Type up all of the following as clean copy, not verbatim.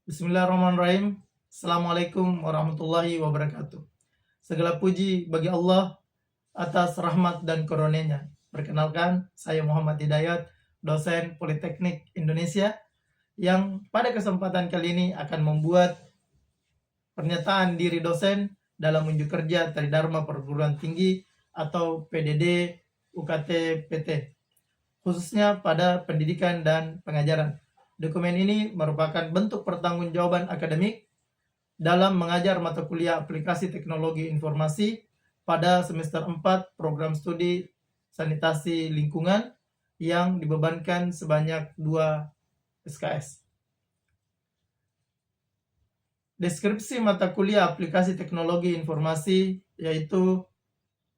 Bismillahirrahmanirrahim. Assalamualaikum warahmatullahi wabarakatuh. Segala puji bagi Allah atas rahmat dan karunia-Nya. Perkenalkan, saya Muhammad Hidayat, dosen Politeknik Indonesia, yang pada kesempatan kali ini akan membuat pernyataan diri dosen dalam unjuk kerja Tridharma Perguruan Tinggi atau PDD UKT PT, khususnya pada pendidikan dan pengajaran. Dokumen ini merupakan bentuk pertanggungjawaban akademik dalam mengajar mata kuliah aplikasi teknologi informasi pada semester 4 program studi sanitasi lingkungan yang dibebankan sebanyak 2 SKS. Deskripsi mata kuliah aplikasi teknologi informasi yaitu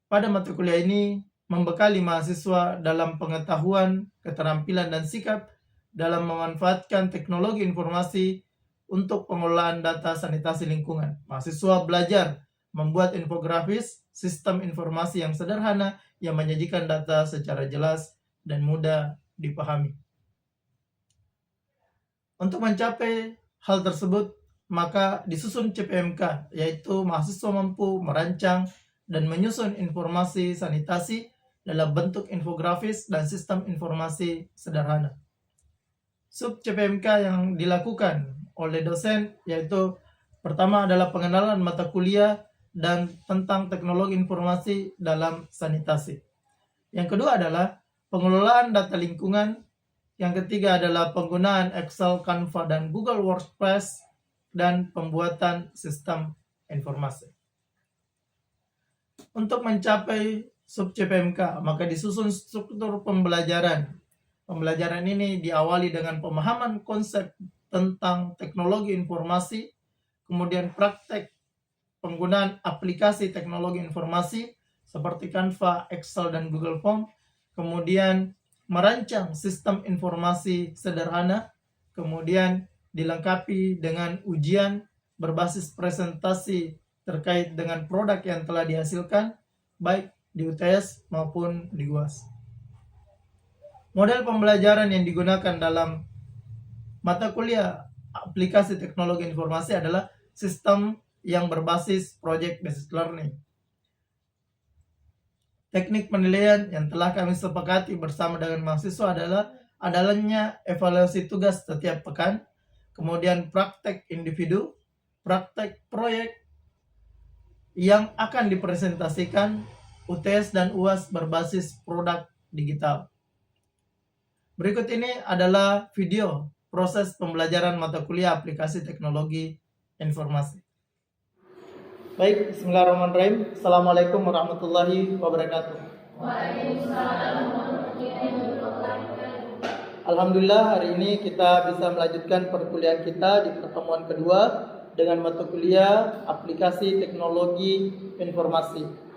pada mata kuliah ini membekali mahasiswa dalam pengetahuan, keterampilan, dan sikap dalam memanfaatkan teknologi informasi untuk pengelolaan data sanitasi lingkungan. Mahasiswa belajar membuat infografis, sistem informasi yang sederhana yang menyajikan data secara jelas dan mudah dipahami. Untuk mencapai hal tersebut, maka disusun CPMK, yaitu mahasiswa mampu merancang dan menyusun informasi sanitasi dalam bentuk infografis dan sistem informasi sederhana. Sub CPMK yang dilakukan oleh dosen yaitu pertama adalah pengenalan mata kuliah dan tentang teknologi informasi dalam sanitasi. Yang kedua adalah pengelolaan data lingkungan. Yang ketiga adalah penggunaan Excel, Canva, dan Google Workspace dan pembuatan sistem informasi. Untuk mencapai sub CPMK, maka disusun struktur pembelajaran. Pembelajaran ini diawali dengan pemahaman konsep tentang teknologi informasi, kemudian praktek penggunaan aplikasi teknologi informasi seperti Canva, Excel, dan Google Form, kemudian merancang sistem informasi sederhana, kemudian dilengkapi dengan ujian berbasis presentasi terkait dengan produk yang telah dihasilkan, baik di UTS maupun di UAS. Model pembelajaran yang digunakan dalam mata kuliah aplikasi teknologi informasi adalah sistem yang berbasis project based learning. Teknik penilaian yang telah kami sepakati bersama dengan mahasiswa adalah adanya evaluasi tugas setiap pekan, kemudian praktek individu, praktek proyek yang akan dipresentasikan, UTS dan UAS berbasis produk digital. Berikut ini adalah video proses pembelajaran mata kuliah aplikasi teknologi informasi. Baik, bismillahirrahmanirrahim. Assalamualaikum warahmatullahi wabarakatuh. Waalaikumsalam warahmatullahi wabarakatuh. Alhamdulillah, hari ini kita bisa melanjutkan perkuliahan kita di pertemuan kedua dengan mata kuliah aplikasi teknologi informasi.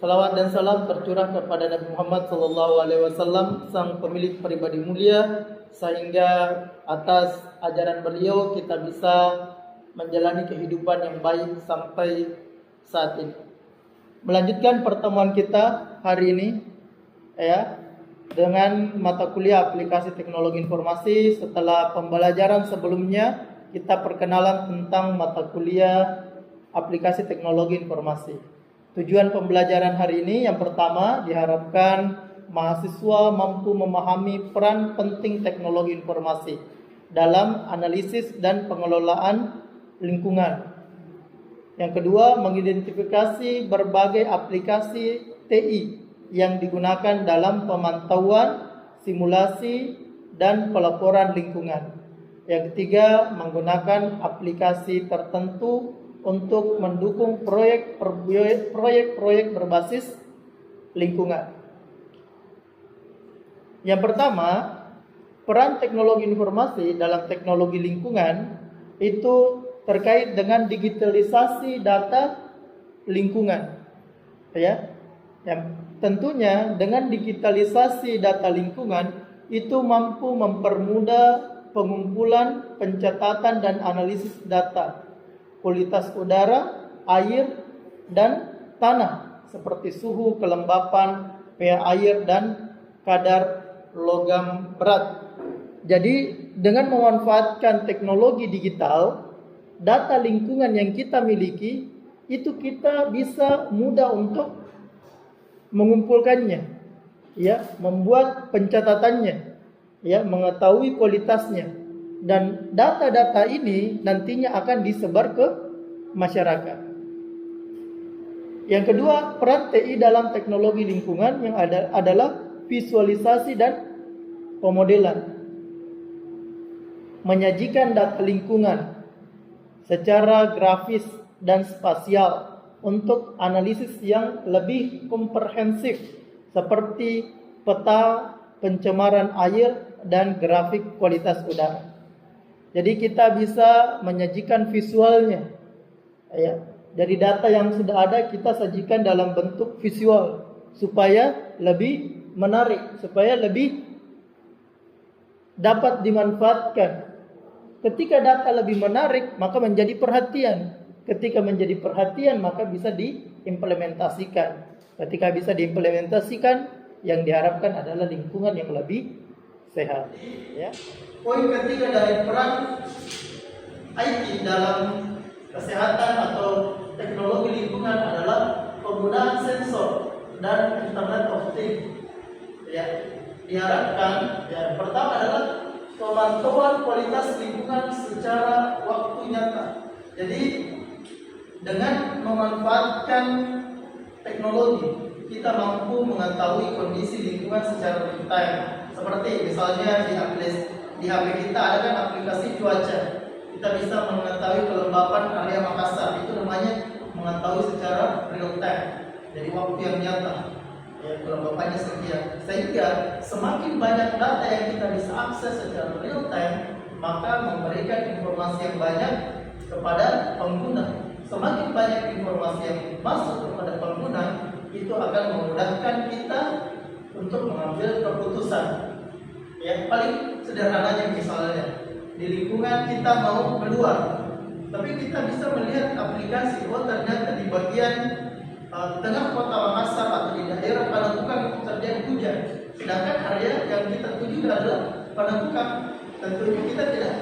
Salawat dan salam tercurah kepada Nabi Muhammad SAW, sang pemilik pribadi mulia, sehingga atas ajaran beliau kita bisa menjalani kehidupan yang baik sampai saat ini. Melanjutkan pertemuan kita hari ini ya dengan mata kuliah aplikasi teknologi informasi. Setelah pembelajaran sebelumnya kita perkenalan tentang mata kuliah aplikasi teknologi informasi. Tujuan pembelajaran hari ini yang pertama diharapkan mahasiswa mampu memahami peran penting teknologi informasi dalam analisis dan pengelolaan lingkungan. Yang kedua, mengidentifikasi berbagai aplikasi TI yang digunakan dalam pemantauan, simulasi, dan pelaporan lingkungan. Yang ketiga, menggunakan aplikasi tertentu untuk mendukung proyek-proyek berbasis lingkungan. Yang pertama, peran teknologi informasi dalam teknologi lingkungan itu terkait dengan digitalisasi data lingkungan. Ya. Yang tentunya dengan digitalisasi data lingkungan itu mampu mempermudah pengumpulan, pencatatan, dan analisis data kualitas udara, air, dan tanah seperti suhu, kelembapan, pH air, dan kadar logam berat. Jadi dengan memanfaatkan teknologi digital, data lingkungan yang kita miliki itu kita bisa mudah untuk mengumpulkannya, ya, membuat pencatatannya, ya, mengetahui kualitasnya, dan data-data ini nantinya akan disebar ke masyarakat. Yang kedua, peran TI dalam teknologi lingkungan yang adalah visualisasi dan pemodelan. Menyajikan data lingkungan secara grafis dan spasial untuk analisis yang lebih komprehensif seperti peta pencemaran air dan grafik kualitas udara. Jadi kita bisa menyajikan visualnya, ya. Dari data yang sudah ada kita sajikan dalam bentuk visual supaya lebih menarik, supaya lebih dapat dimanfaatkan. Ketika data lebih menarik, maka menjadi perhatian. Ketika menjadi perhatian, maka bisa diimplementasikan. Ketika bisa diimplementasikan, yang diharapkan adalah lingkungan yang lebih sehat. Ya. Poin ketiga dari peran IT dalam kesehatan atau teknologi lingkungan adalah penggunaan sensor dan Internet of Things. Ya. Diharapkan, yang pertama adalah pemantauan kualitas lingkungan secara waktu nyata. Jadi dengan memanfaatkan teknologi, kita mampu mengetahui kondisi lingkungan secara real time. Seperti misalnya di HP kita ada kan aplikasi cuaca. Kita bisa mengetahui kelembapan area Makassar. Itu namanya mengetahui secara real time. Jadi waktu yang nyata. Ya, kelembapannya sekian. Sehingga semakin banyak data yang kita bisa akses secara real time, maka memberikan informasi yang banyak kepada pengguna. Semakin banyak informasi yang masuk kepada pengguna, itu akan memudahkan kita untuk mengambil keputusan. Yang paling sederhananya misalnya, di lingkungan kita mau keluar, tapi kita bisa melihat aplikasi, oh ternyata di bagian tengah kota Makassar atau di daerah Panakukang terjadi hujan, sedangkan area yang kita tuju adalah Panakukang. Tentunya kita tidak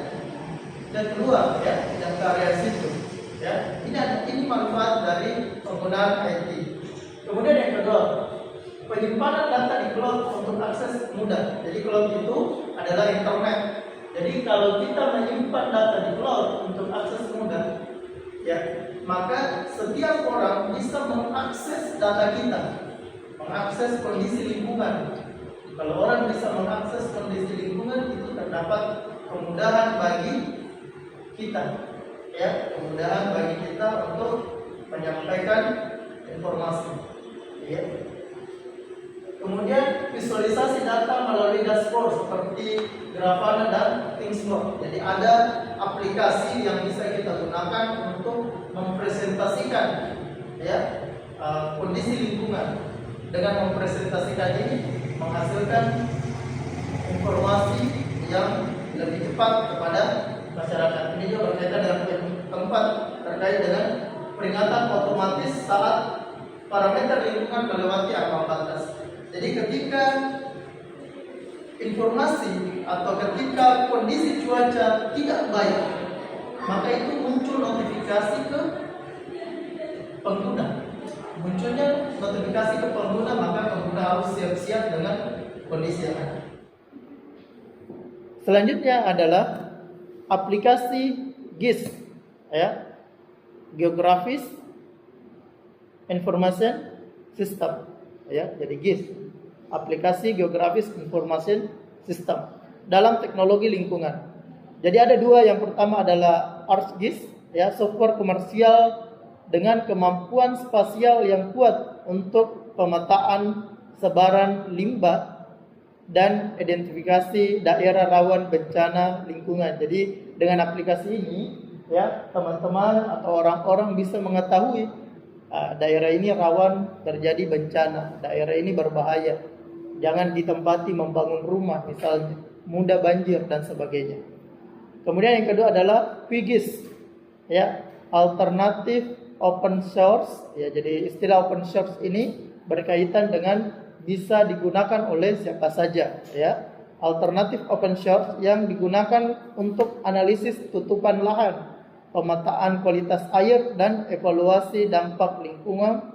keluar, ya, tidak ke area situ. Ya, ini manfaat dari penggunaan IT. Kemudian yang kedua, penyimpanan data di cloud untuk akses mudah. Jadi cloud itu adalah internet. Jadi kalau kita menyimpan data di cloud untuk akses mudah, ya, maka setiap orang bisa mengakses data kita, mengakses kondisi lingkungan. Kalau orang bisa mengakses kondisi lingkungan, itu terdapat kemudahan bagi kita, ya, kemudahan bagi kita untuk menyampaikan informasi, ya. Kemudian visualisasi data melalui dashboard seperti Grafana dan ThingsWorks. Jadi ada aplikasi yang bisa kita gunakan untuk mempresentasikan, ya, kondisi lingkungan. Dengan mempresentasikan ini menghasilkan informasi yang lebih cepat kepada masyarakat. Ini juga berkaitan dengan keempat, terkait dengan peringatan otomatis saat parameter lingkungan melewati ambang batas. Jadi ketika informasi atau ketika kondisi cuaca tidak baik, maka itu muncul notifikasi ke pengguna. Munculnya notifikasi ke pengguna, maka pengguna harus siap-siap dengan kondisi yang ada. Selanjutnya adalah aplikasi GIS, ya, Geographic Information System, ya. Jadi GIS, aplikasi Geographic Information System dalam teknologi lingkungan. Jadi ada dua, yang pertama adalah ArcGIS, ya, software komersial dengan kemampuan spasial yang kuat untuk pemetaan sebaran limbah dan identifikasi daerah rawan bencana lingkungan. Jadi dengan aplikasi ini, ya, teman-teman atau orang-orang bisa mengetahui daerah ini rawan terjadi bencana, daerah ini berbahaya, jangan ditempati membangun rumah misalnya, mudah banjir dan sebagainya. Kemudian yang kedua adalah QGIS, ya, alternatif open source, ya. Jadi istilah open source ini berkaitan dengan bisa digunakan oleh siapa saja, ya. alternatif open source yang digunakan untuk analisis tutupan lahan, pemetaan kualitas air, dan evaluasi dampak lingkungan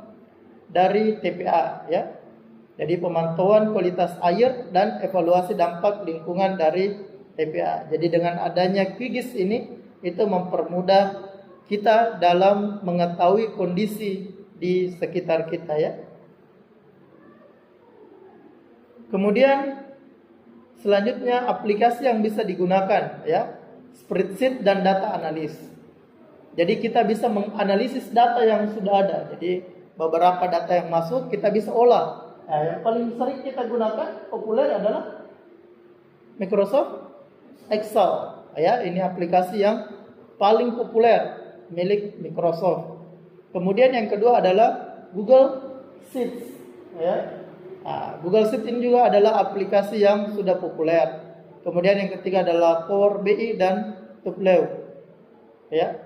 dari TPA, ya. Jadi pemantauan kualitas air dan evaluasi dampak lingkungan dari TPA. Jadi dengan adanya QGIS ini, itu mempermudah kita dalam mengetahui kondisi di sekitar kita, ya. Kemudian selanjutnya aplikasi yang bisa digunakan, ya, spreadsheet dan data analis. Jadi kita bisa menganalisis data yang sudah ada. Jadi beberapa data yang masuk kita bisa olah. Nah, yang paling sering kita gunakan populer adalah Microsoft Excel. Ya, ini aplikasi yang paling populer milik Microsoft. Kemudian yang kedua adalah Google Sheets. Ya. Nah, Google Sheets ini juga adalah aplikasi yang sudah populer. Kemudian yang ketiga adalah Power BI dan Tableau. Ya.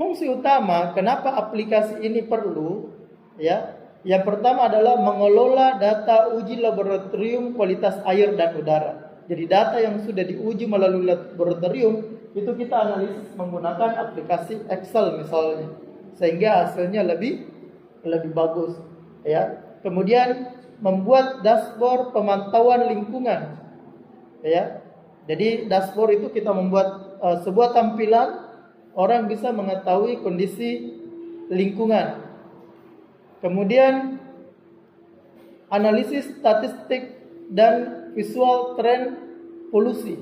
Fungsi utama kenapa aplikasi ini perlu, ya. Yang pertama adalah mengelola data uji laboratorium kualitas air dan udara. Jadi data yang sudah diuji melalui laboratorium itu kita analisis menggunakan aplikasi Excel misalnya, sehingga hasilnya lebih bagus, ya. Kemudian membuat dashboard pemantauan lingkungan, ya. Jadi dashboard itu kita membuat sebuah tampilan, orang bisa mengetahui kondisi lingkungan. Kemudian analisis statistik dan visual trend polusi.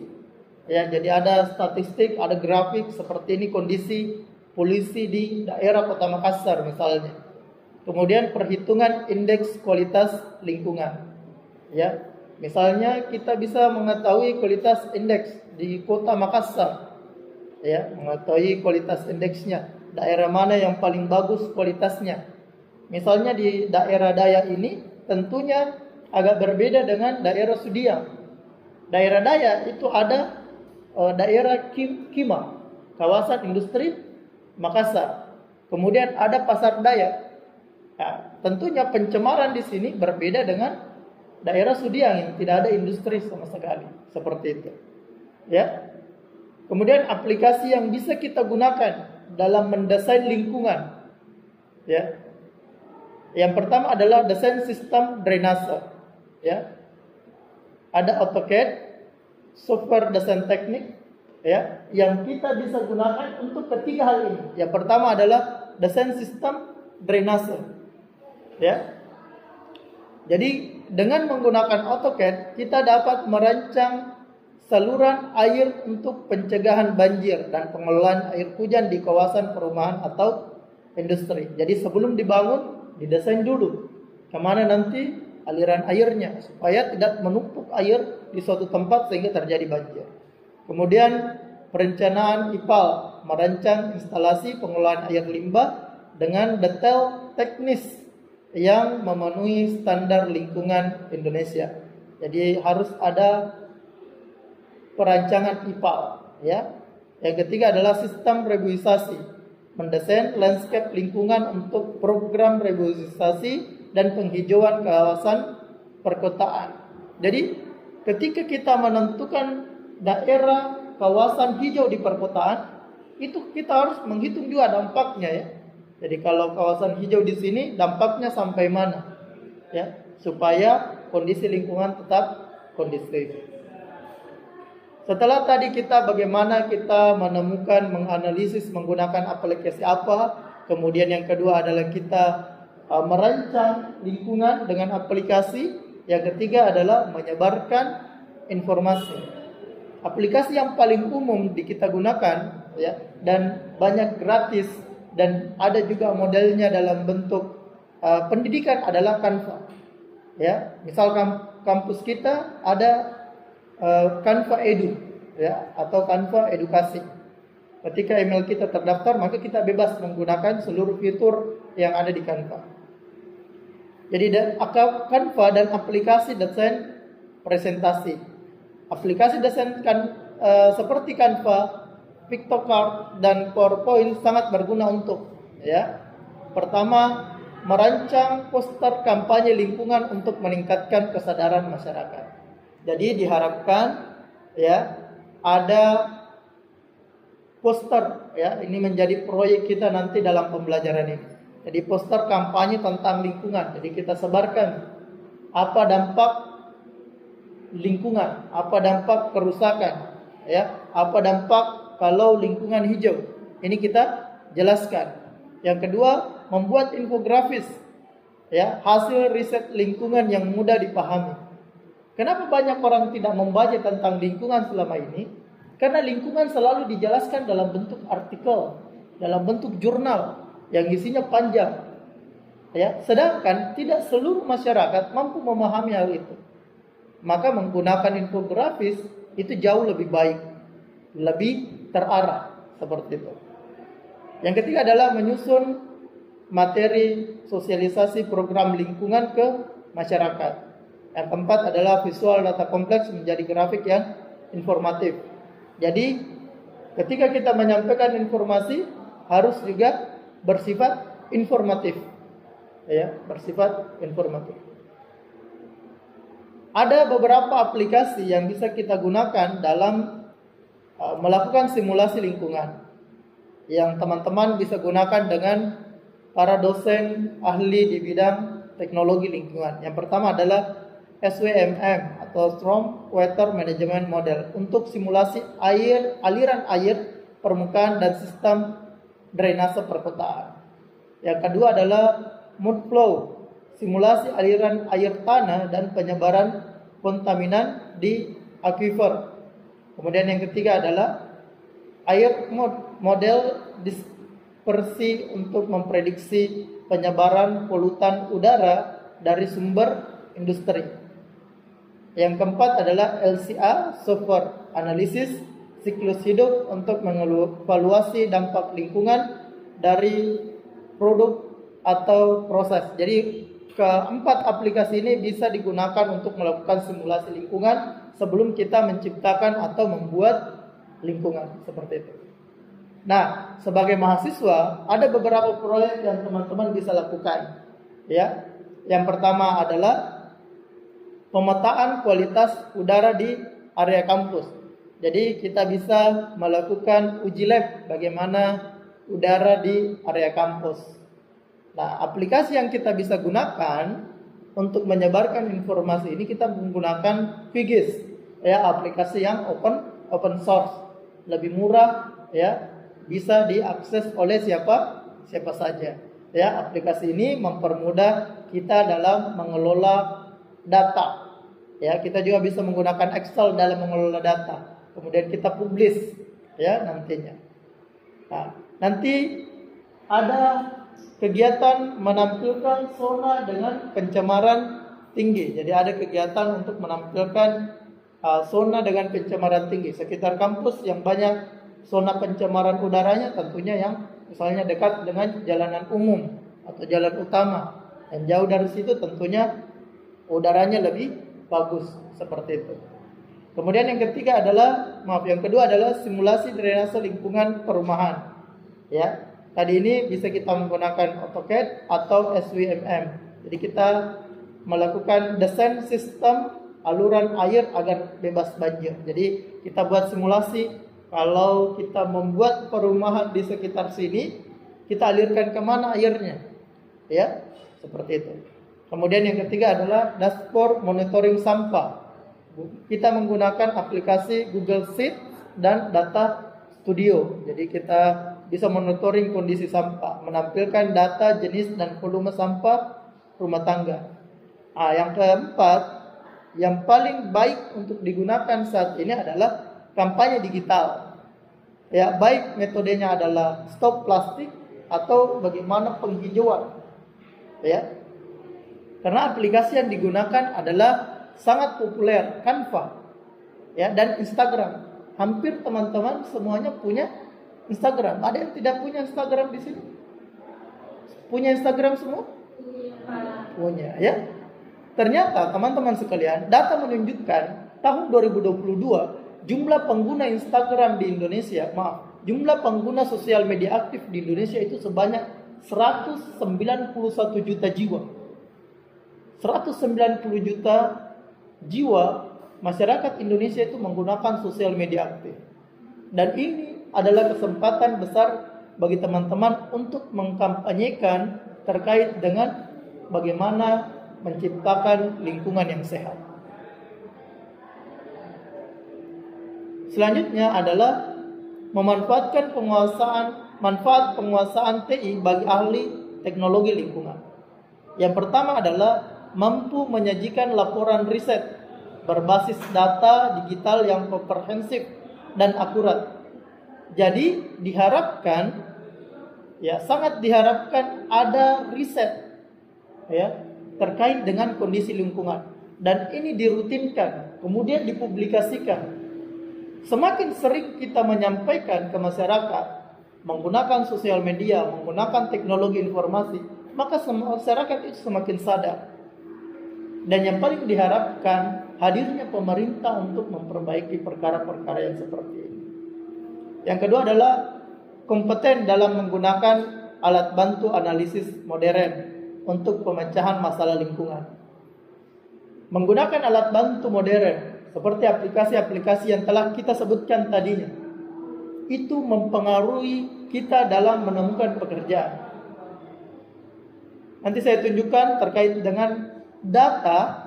Ya, jadi ada statistik, ada grafik seperti ini kondisi polusi di daerah Kota Makassar misalnya. Kemudian perhitungan indeks kualitas lingkungan. Ya, misalnya kita bisa mengetahui kualitas indeks di Kota Makassar. Ya, mengetahui kualitas indeksnya, daerah mana yang paling bagus kualitasnya. Misalnya di daerah Daya ini tentunya agak berbeda dengan daerah Sudiang. Daerah Daya itu ada daerah Kima, kawasan industri Makassar. Kemudian ada Pasar Daya. Nah, tentunya pencemaran di sini berbeda dengan daerah Sudiang yang tidak ada industri sama sekali, seperti itu. Ya. Kemudian aplikasi yang bisa kita gunakan dalam mendesain lingkungan, ya. Yang pertama adalah desain sistem drainase, ya. Ada AutoCAD, software desain teknik, ya, yang kita bisa gunakan untuk ketiga hal ini. Yang pertama adalah desain sistem drainase, ya. Jadi dengan menggunakan AutoCAD kita dapat merancang saluran air untuk pencegahan banjir dan pengelolaan air hujan di kawasan perumahan atau industri. Jadi sebelum dibangun didesain dulu kemana nanti aliran airnya supaya tidak menumpuk air di suatu tempat sehingga terjadi banjir. Kemudian perencanaan IPAL, merancang instalasi pengelolaan air limbah dengan detail teknis yang memenuhi standar lingkungan Indonesia. Jadi harus ada perancangan IPAL, ya. Yang ketiga adalah sistem reboisasi, mendesain landscape lingkungan untuk program reboisasi dan penghijauan kawasan perkotaan. Jadi ketika kita menentukan daerah kawasan hijau di perkotaan, itu kita harus menghitung juga dampaknya, ya. Jadi kalau kawasan hijau di sini dampaknya sampai mana, ya, supaya kondisi lingkungan tetap kondusif. Setelah tadi kita bagaimana kita menemukan, menganalisis menggunakan aplikasi apa. Kemudian yang kedua adalah kita merancang lingkungan dengan aplikasi. Yang ketiga adalah menyebarkan informasi. Aplikasi yang paling umum kita gunakan, ya, dan banyak gratis dan ada juga modelnya dalam bentuk pendidikan adalah Canva. Ya, misal kampus kita ada Canva Edu, ya, atau Canva Edukasi. Ketika email kita terdaftar, maka kita bebas menggunakan seluruh fitur yang ada di Canva. Jadi Canva dan aplikasi desain presentasi. Aplikasi desain seperti Canva, Pictocard dan PowerPoint sangat berguna untuk, ya. Pertama, merancang poster kampanye lingkungan untuk meningkatkan kesadaran masyarakat. Jadi diharapkan ya ada poster ya, ini menjadi proyek kita nanti dalam pembelajaran ini. Jadi poster kampanye tentang lingkungan. Jadi kita sebarkan apa dampak lingkungan, apa dampak kerusakan, ya, apa dampak kalau lingkungan hijau. Ini kita jelaskan. Yang kedua, membuat infografis ya, hasil riset lingkungan yang mudah dipahami. Kenapa banyak orang tidak membaca tentang lingkungan selama ini? Karena lingkungan selalu dijelaskan dalam bentuk artikel, dalam bentuk jurnal yang isinya panjang. Ya, sedangkan tidak seluruh masyarakat mampu memahami hal itu. Maka menggunakan infografis itu jauh lebih baik, lebih terarah seperti itu. Yang ketiga adalah menyusun materi sosialisasi program lingkungan ke masyarakat. Yang keempat adalah visual data kompleks menjadi grafik yang informatif. Jadi ketika kita menyampaikan informasi harus juga bersifat informatif. Ya, bersifat informatif. Ada beberapa aplikasi yang bisa kita gunakan dalam melakukan simulasi lingkungan yang teman-teman bisa gunakan dengan para dosen ahli di bidang teknologi lingkungan. Yang pertama adalah SWMM atau Storm Water Management Model untuk simulasi aliran air permukaan dan sistem drainase perkotaan. Yang kedua adalah Moodflow, simulasi aliran air tanah dan penyebaran kontaminan di aquifer. Kemudian yang ketiga adalah air model dispersi untuk memprediksi penyebaran polutan udara dari sumber industri. Yang keempat adalah LCA, Software Analysis Siklus Hidup untuk mengevaluasi dampak lingkungan dari produk atau proses. Jadi keempat aplikasi ini bisa digunakan untuk melakukan simulasi lingkungan sebelum kita menciptakan atau membuat lingkungan seperti itu. Nah, sebagai mahasiswa ada beberapa proyek yang teman-teman bisa lakukan. Ya, yang pertama adalah pemetaan kualitas udara di area kampus. Jadi kita bisa melakukan uji lab bagaimana udara di area kampus. Nah, aplikasi yang kita bisa gunakan untuk menyebarkan informasi ini kita menggunakan QGIS, ya, aplikasi yang open source, lebih murah, ya, bisa diakses oleh siapa saja. Ya, aplikasi ini mempermudah kita dalam mengelola data. Ya, kita juga bisa menggunakan Excel dalam mengelola data. Kemudian kita publish, ya, nantinya. Nah, nanti ada kegiatan menampilkan zona dengan pencemaran tinggi. Jadi ada kegiatan untuk menampilkan zona dengan pencemaran tinggi sekitar kampus yang banyak zona pencemaran udaranya, tentunya yang misalnya dekat dengan jalanan umum atau jalan utama. Dan jauh dari situ tentunya udaranya lebih bagus seperti itu. Kemudian yang kedua adalah simulasi drainase lingkungan perumahan. Ya, tadi ini bisa kita menggunakan AutoCAD atau SWMM. Jadi kita melakukan desain sistem aluran air agar bebas banjir. Jadi kita buat simulasi kalau kita membuat perumahan di sekitar sini, kita alirkan kemana airnya, ya, seperti itu. Kemudian yang ketiga adalah dashboard monitoring sampah. Kita menggunakan aplikasi Google Sheets dan Data Studio. Jadi kita bisa monitoring kondisi sampah, menampilkan data jenis dan volume sampah rumah tangga. Yang keempat, yang paling baik untuk digunakan saat ini adalah kampanye digital. Ya, baik metodenya adalah stop plastik atau bagaimana penghijauan. Ya. Karena aplikasi yang digunakan adalah sangat populer, Canva, ya, dan Instagram. Hampir teman-teman semuanya punya Instagram. Ada yang tidak punya Instagram di sini? Punya Instagram semua? Punya, ya. Ternyata teman-teman sekalian, data menunjukkan tahun 2022 jumlah pengguna Instagram di Indonesia, jumlah pengguna sosial media aktif di Indonesia itu sebanyak 191 juta jiwa. 190 juta jiwa masyarakat Indonesia itu menggunakan sosial media aktif. Dan ini adalah kesempatan besar bagi teman-teman untuk mengkampanyekan terkait dengan bagaimana menciptakan lingkungan yang sehat. Selanjutnya adalah memanfaatkan manfaat penguasaan TI bagi ahli teknologi lingkungan. Yang pertama adalah mampu menyajikan laporan riset berbasis data digital yang komprehensif dan akurat. Jadi diharapkan, sangat diharapkan ada riset terkait dengan kondisi lingkungan, dan ini dirutinkan, kemudian dipublikasikan. Semakin sering kita menyampaikan ke masyarakat menggunakan sosial media, menggunakan teknologi informasi, maka masyarakat itu semakin sadar. Dan yang paling diharapkan hadirnya pemerintah untuk memperbaiki perkara-perkara yang seperti ini. Yang kedua adalah kompeten dalam menggunakan alat bantu analisis modern untuk pemecahan masalah lingkungan. Menggunakan alat bantu modern seperti aplikasi-aplikasi yang telah kita sebutkan tadinya, itu mempengaruhi kita dalam menemukan pekerjaan. Nanti saya tunjukkan terkait dengan data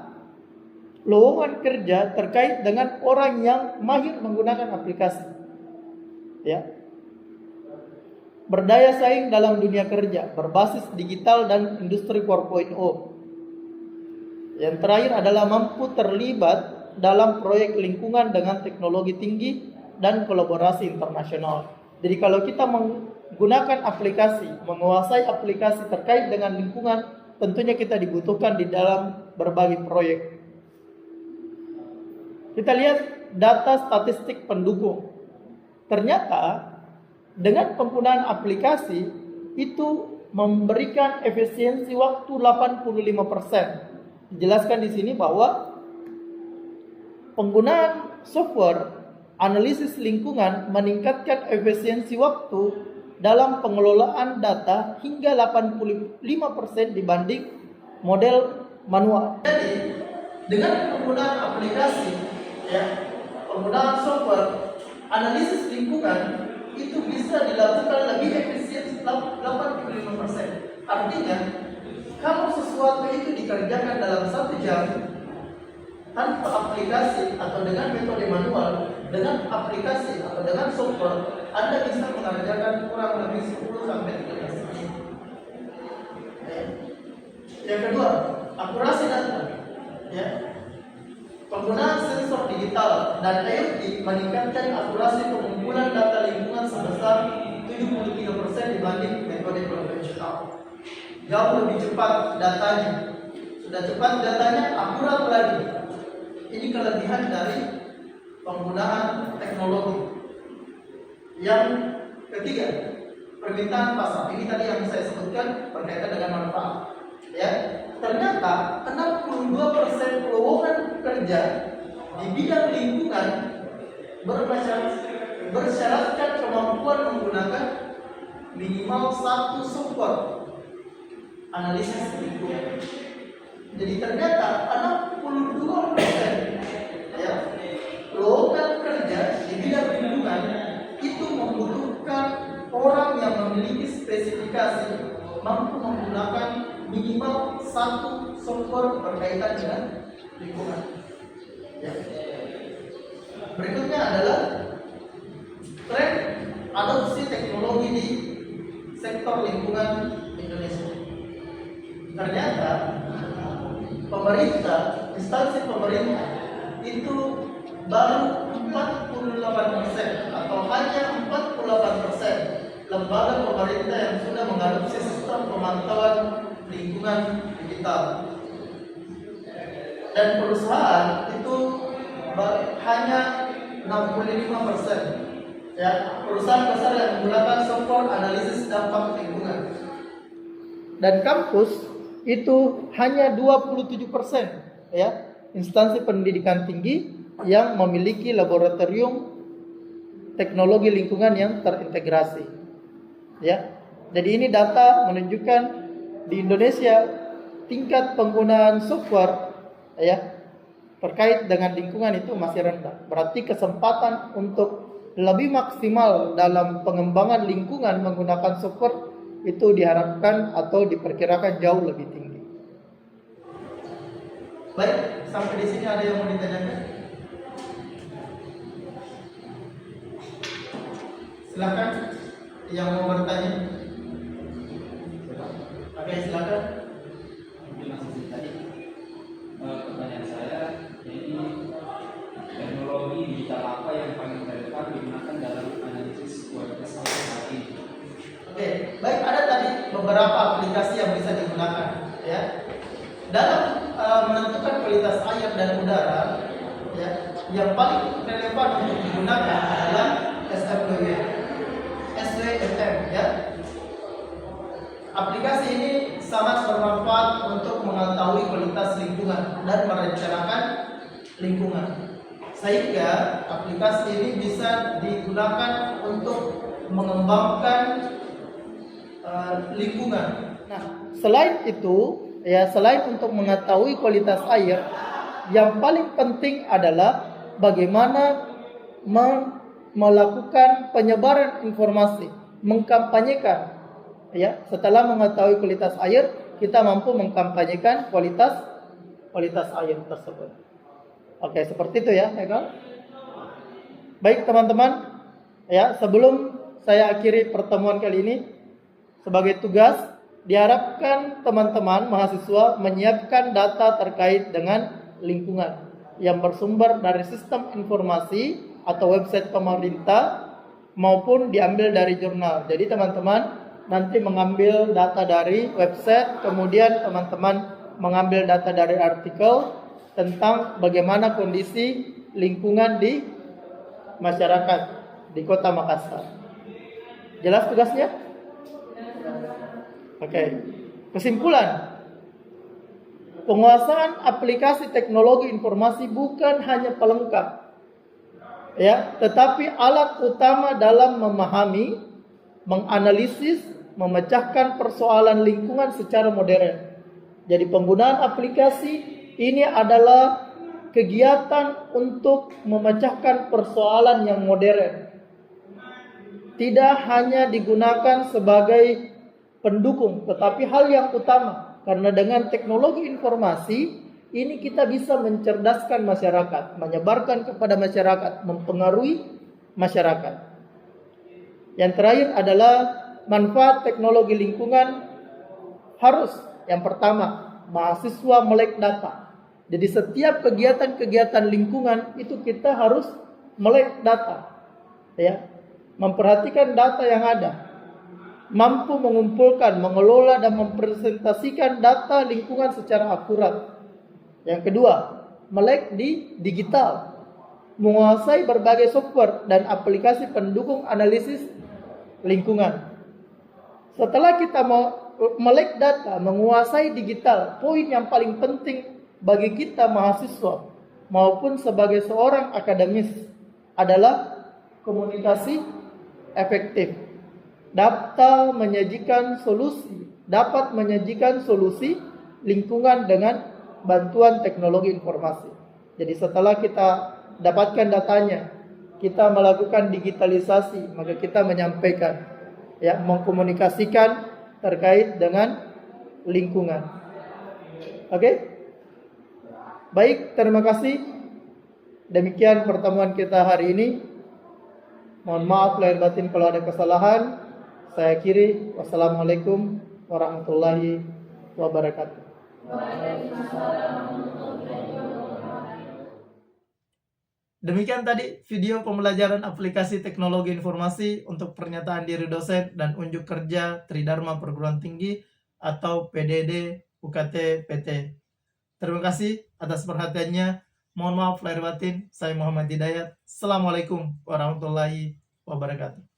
lowongan kerja terkait dengan orang yang mahir menggunakan aplikasi. Berdaya saing dalam dunia kerja berbasis digital dan industri 4.0. Yang terakhir adalah mampu terlibat dalam proyek lingkungan dengan teknologi tinggi dan kolaborasi internasional. Jadi kalau kita menggunakan aplikasi, menguasai aplikasi terkait dengan lingkungan, tentunya kita dibutuhkan di dalam berbagai proyek. Kita lihat data statistik pendukung. Ternyata dengan penggunaan aplikasi itu memberikan efisiensi waktu 85%. Dijelaskan di sini bahwa penggunaan software analisis lingkungan meningkatkan efisiensi waktu dalam pengelolaan data hingga 85% dibanding model manual. Jadi dengan penggunaan aplikasi, penggunaan software analisis lingkungan itu bisa dilakukan lebih efisien 85%. Artinya kalau sesuatu itu dikerjakan dalam 1 jam tanpa aplikasi atau dengan metode manual, dengan aplikasi atau dengan software, Anda bisa mengerjakan kurang lebih 10 sampai 13 menit. Yang kedua, akurasi data. Penggunaan sensor digital dan IoT meningkatkan akurasi pengumpulan data lingkungan sebesar 73% dibanding metode konvensional. Jauh lebih cepat datanya. Sudah cepat datanya, akurat lagi. Ini kelebihan dari penggunaan teknologi. Yang ketiga, permintaan pasar. Ini tadi yang saya sebutkan berkaitan dengan manfaat. Ternyata 62% lowongan kerja di bidang lingkungan bersyaratkan kemampuan menggunakan minimal 1 software analisis lingkungan. Jadi ternyata 62% lowongan kerja di bidang lingkungan itu membutuhkan orang yang memiliki spesifikasi mampu menggunakan minimal 1 software berkaitan dengan lingkungan. Berikutnya adalah tren adopsi teknologi di sektor lingkungan Indonesia. Ternyata pemerintah, instansi pemerintah itu baru 48% atau hanya 48% lembaga pemerintah yang sudah mengadopsi sistem pemantauan lingkungan digital. Dan perusahaan itu hanya 65%. Perusahaan besar yang menggunakan software analisis dampak lingkungan. Dan kampus itu hanya 27%, instansi pendidikan tinggi yang memiliki laboratorium teknologi lingkungan yang terintegrasi. Jadi ini data menunjukkan di Indonesia tingkat penggunaan software terkait dengan lingkungan itu masih rendah. Berarti kesempatan untuk lebih maksimal dalam pengembangan lingkungan menggunakan software itu diharapkan atau diperkirakan jauh lebih tinggi. Baik, sampai di sini ada yang mau ditanyakan? Silakan yang mau bertanya. Oke, silakan. Mungkin langsung tadi pertanyaan saya, jadi teknologi digital apa yang paling relevan digunakan dalam analisis kualitas air saat ini? Oke, baik, ada tadi beberapa aplikasi yang bisa digunakan, ya. Dalam menentukan kualitas air dan udara, ya, yang paling relevan untuk digunakan adalah SWMM, ya. Aplikasi ini sangat bermanfaat untuk mengetahui kualitas lingkungan dan merencanakan lingkungan. Sehingga aplikasi ini bisa digunakan untuk mengembangkan lingkungan. Nah, selain itu, ya, selain untuk mengetahui kualitas air, yang paling penting adalah bagaimana melakukan penyebaran informasi, mengkampanyekan. Ya, setelah mengetahui kualitas air, kita mampu mengkampanyekan kualitas air tersebut. Oke, seperti itu ya, Eka. Baik teman-teman, ya, sebelum saya akhiri pertemuan kali ini, sebagai tugas diharapkan teman-teman mahasiswa menyiapkan data terkait dengan lingkungan yang bersumber dari sistem informasi atau website pemerintah maupun diambil dari jurnal. Jadi teman-teman nanti mengambil data dari website, kemudian teman-teman mengambil data dari artikel tentang bagaimana kondisi lingkungan di masyarakat di Kota Makassar. Jelas tugasnya? Oke. Kesimpulan. Penguasaan aplikasi teknologi informasi bukan hanya pelengkap, ya, tetapi alat utama dalam memahami, menganalisis, memecahkan persoalan lingkungan secara modern. Jadi penggunaan aplikasi ini adalah kegiatan untuk memecahkan persoalan yang modern. Tidak hanya digunakan sebagai pendukung, tetapi hal yang utama. Karena dengan teknologi informasi ini kita bisa mencerdaskan masyarakat, menyebarkan kepada masyarakat, mempengaruhi masyarakat. Yang terakhir adalah manfaat teknologi lingkungan harus, yang pertama, mahasiswa melek data. Jadi setiap kegiatan-kegiatan lingkungan itu kita harus melek data, ya, memperhatikan data yang ada, mampu mengumpulkan, mengelola dan mempresentasikan data lingkungan secara akurat. Yang kedua, melek di digital, menguasai berbagai software dan aplikasi pendukung analisis lingkungan. Setelah kita melek data, menguasai digital, poin yang paling penting bagi kita mahasiswa maupun sebagai seorang akademis adalah komunikasi efektif. Dapat menyajikan solusi lingkungan dengan bantuan teknologi informasi. Jadi setelah kita dapatkan datanya, kita melakukan digitalisasi, maka kita menyampaikan, ya, mengkomunikasikan terkait dengan lingkungan. Oke? Baik, terima kasih. Demikian pertemuan kita hari ini. Mohon maaf lahir batin kalau ada kesalahan. Saya akhiri. Wassalamualaikum warahmatullahi wabarakatuh. Demikian tadi video pembelajaran aplikasi teknologi informasi untuk pernyataan diri dosen dan unjuk kerja Tridharma Perguruan Tinggi atau PDD UKT PT. Terima kasih atas perhatiannya. Mohon maaf lahir batin. Saya Muhammad Hidayat. Assalamualaikum warahmatullahi wabarakatuh.